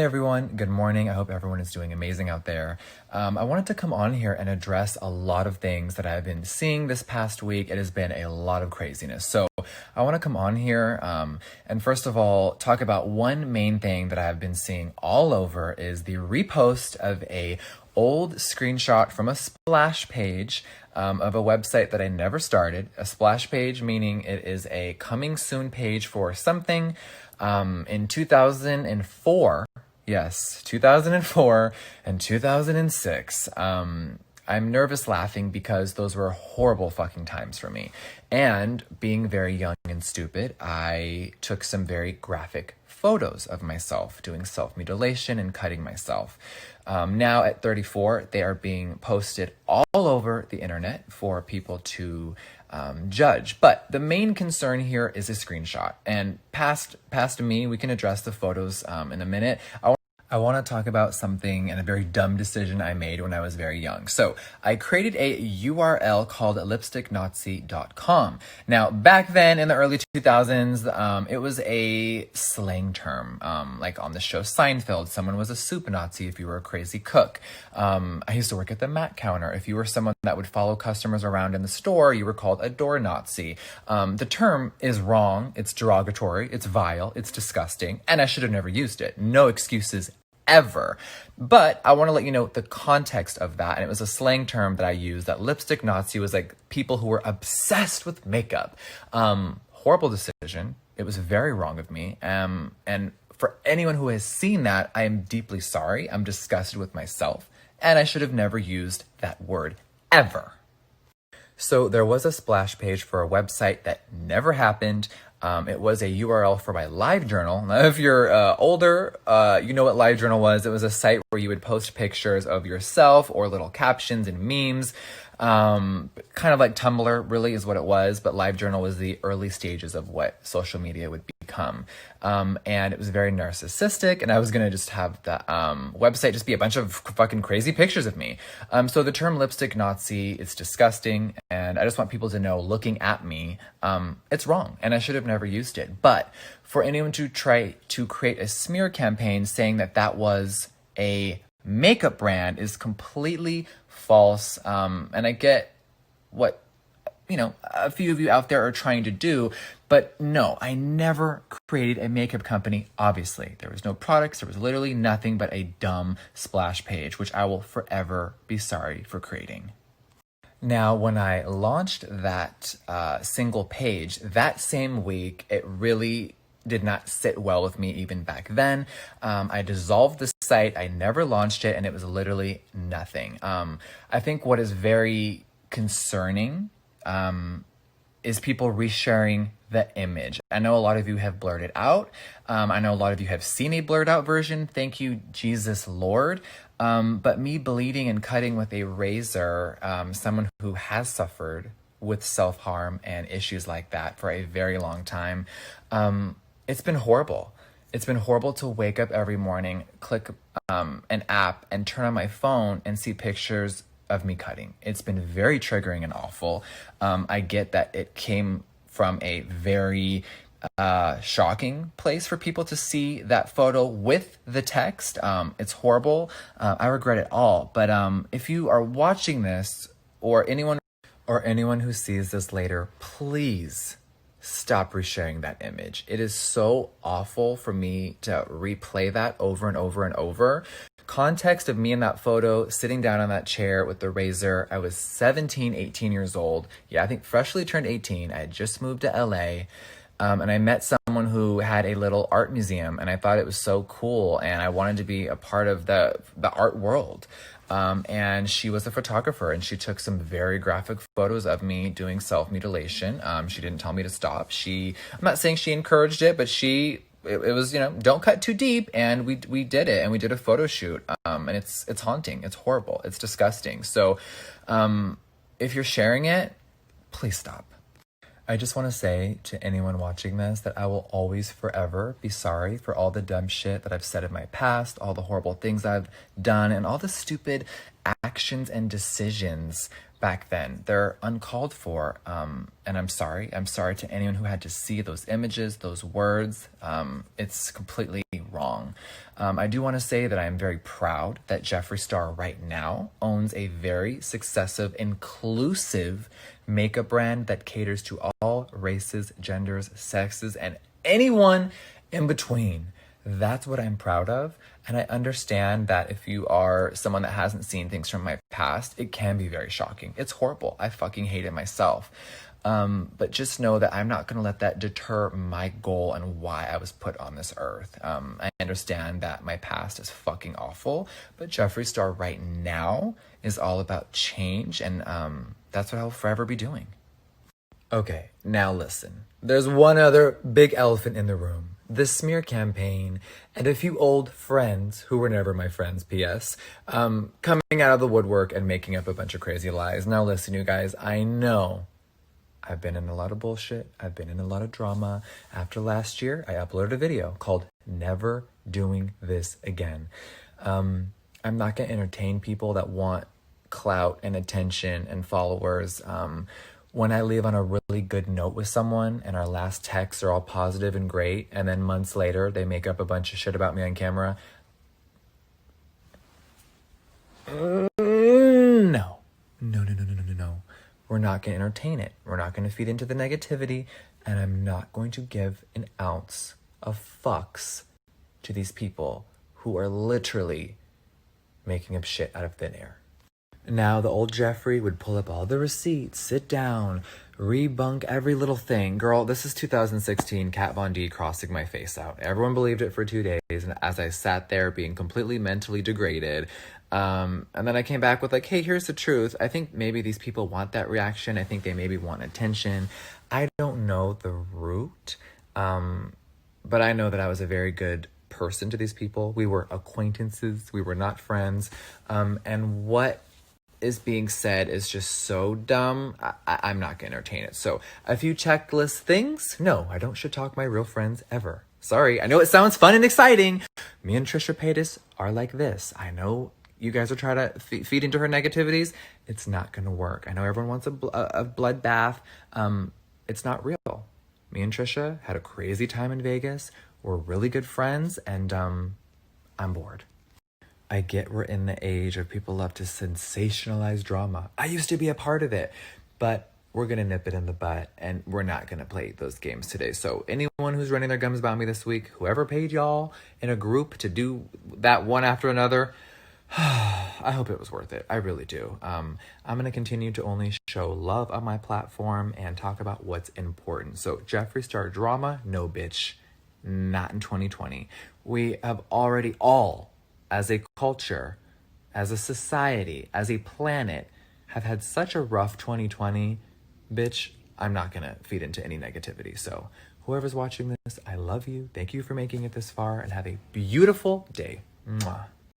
Hey everyone, good morning. I hope everyone is doing amazing out there. I wanted to come on here and address a lot of things that I've been seeing this past week. It has been a lot of craziness. So I want to come on here and first of all, talk about one main thing that I've been seeing all over is the repost of a old screenshot from a splash page of a website that I never started. A splash page meaning it is a coming soon page for something in 2004. Yes, 2004 and 2006. I'm nervous laughing because those were horrible fucking times for me. And being very young and stupid, I took some very graphic photos of myself doing self-mutilation and cutting myself. Now at 34, they are being posted all over the internet for people to judge. But the main concern here is a screenshot. And past me, we can address the photos in a minute. I want to talk about something and a very dumb decision I made when I was very young. So I created a URL called lipsticknazi.com. Now, back then in the early 2000s, it was a slang term. Like on the show Seinfeld, someone was a soup Nazi if you were a crazy cook. I used to work at the Mac counter. If you were someone that would follow customers around in the store, you were called a door Nazi. The term is wrong. It's derogatory. It's vile. It's disgusting. And I should have never used it. No excuses ever. But I want to let you know the context of that. And it was a slang term that I used, that lipstick Nazi was like people who were obsessed with makeup. Horrible decision. It was very wrong of me. And for anyone who has seen that, I am deeply sorry. I'm disgusted with myself. And I should have never used that word ever. So there was a splash page for a website that never happened. It was a URL for my LiveJournal. Now, if you're older, you know what LiveJournal was. It was a site where you would post pictures of yourself or little captions and memes. Kind of like Tumblr really is what it was, but LiveJournal was the early stages of what social media would become. And it was very narcissistic, and I was going to just have the website just be a bunch of fucking crazy pictures of me. So the term lipstick Nazi is disgusting, and I just want people to know, looking at me, it's wrong, and I should have never used it. But for anyone to try to create a smear campaign saying that that was a makeup brand is completely false. And I get what, a few of you out there are trying to do, but no, I never created a makeup company. Obviously, there was no products. There was literally nothing but a dumb splash page, which I will forever be sorry for creating. Now, when I launched that single page, that same week, it really did not sit well with me even back then. I dissolved the site. I never launched it, and it was literally nothing. I think what is very concerning is people resharing the image. I know a lot of you have blurred it out. I know a lot of you have seen a blurred out version. Thank you, Jesus Lord. But me bleeding and cutting with a razor, someone who has suffered with self-harm and issues like that for a very long time, it's been horrible. It's been horrible to wake up every morning, click an app, and turn on my phone and see pictures of me cutting. It's been very triggering and awful. I get that it came from a very shocking place for people to see that photo with the text. It's horrible. I regret it all. But if you are watching this, or anyone who sees this later, please stop resharing that image. It is so awful for me to replay that over and over and over. Context of me in that photo, sitting down on that chair with the razor. I was 17, 18 years old. Yeah, I think freshly turned 18. I had just moved to LA. And I met someone who had a little art museum, and I thought it was so cool, and I wanted to be a part of the art world. And she was a photographer, and she took some very graphic photos of me doing self-mutilation. She didn't tell me to stop. I'm not saying she encouraged it, but it was, don't cut too deep. And we did it, and we did a photo shoot. And it's haunting. It's horrible. It's disgusting. So, if you're sharing it, please stop. I just want to say to anyone watching this that I will always forever be sorry for all the dumb shit that I've said in my past, all the horrible things I've done, and all the stupid actions and decisions back then. They're uncalled for. And I'm sorry. I'm sorry to anyone who had to see those images, those words. It's completely wrong. I do want to say that I am very proud that Jeffree Star right now owns a very successive, inclusive makeup brand that caters to all races, genders, sexes, and anyone in between. That's what I'm proud of. And I understand that if you are someone that hasn't seen things from my past, it can be very shocking. It's horrible. I fucking hate it myself. But just know that I'm not going to let that deter my goal and why I was put on this earth. I understand that my past is fucking awful, but Jeffree Star right now is all about change, and that's what I will forever be doing. Okay, now listen. There's one other big elephant in the room. The smear campaign and a few old friends, who were never my friends, P.S., coming out of the woodwork and making up a bunch of crazy lies. Now listen, you guys, I know I've been in a lot of bullshit. I've been in a lot of drama. After last year, I uploaded a video called Never Doing This Again. I'm not going to entertain people that want clout and attention and followers. When I leave on a really good note with someone and our last texts are all positive and great, and then months later they make up a bunch of shit about me on camera. No. We're not going to entertain it. We're not going to feed into the negativity, and I'm not going to give an ounce of fucks to these people who are literally making up shit out of thin air. Now, the old Jeffree would pull up all the receipts, sit down, rebunk every little thing. Girl, this is 2016 Kat Von D crossing my face out. Everyone believed it for 2 days, and as I sat there being completely mentally degraded, and then I came back with like, hey, here's the truth. I think maybe these people want that reaction. I think they maybe want attention. I don't know the root, but I know that I was a very good person to these people. We were acquaintances. We were not friends. And what is being said is just so dumb. I'm not gonna entertain it. So a few checklist things. No, I don't shit talk my real friends ever. Sorry, I know it sounds fun and exciting. Me and Trisha Paytas are like this. I know you guys are trying to feed into her negativities. It's not gonna work. I know everyone wants a bloodbath. It's not real. Me and Trisha had a crazy time in Vegas. We're really good friends, and I'm bored. I get we're in the age of people love to sensationalize drama. I used to be a part of it, but we're going to nip it in the butt, and we're not going to play those games today. So anyone who's running their gums about me this week, whoever paid y'all in a group to do that one after another, I hope it was worth it. I really do. I'm going to continue to only show love on my platform and talk about what's important. So Jeffree Star drama, no bitch, not in 2020. We have already all, as a culture, as a society, as a planet, have had such a rough 2020. Bitch, I'm not going to feed into any negativity. So whoever's watching this, I love you. Thank you for making it this far, and have a beautiful day. Mwah.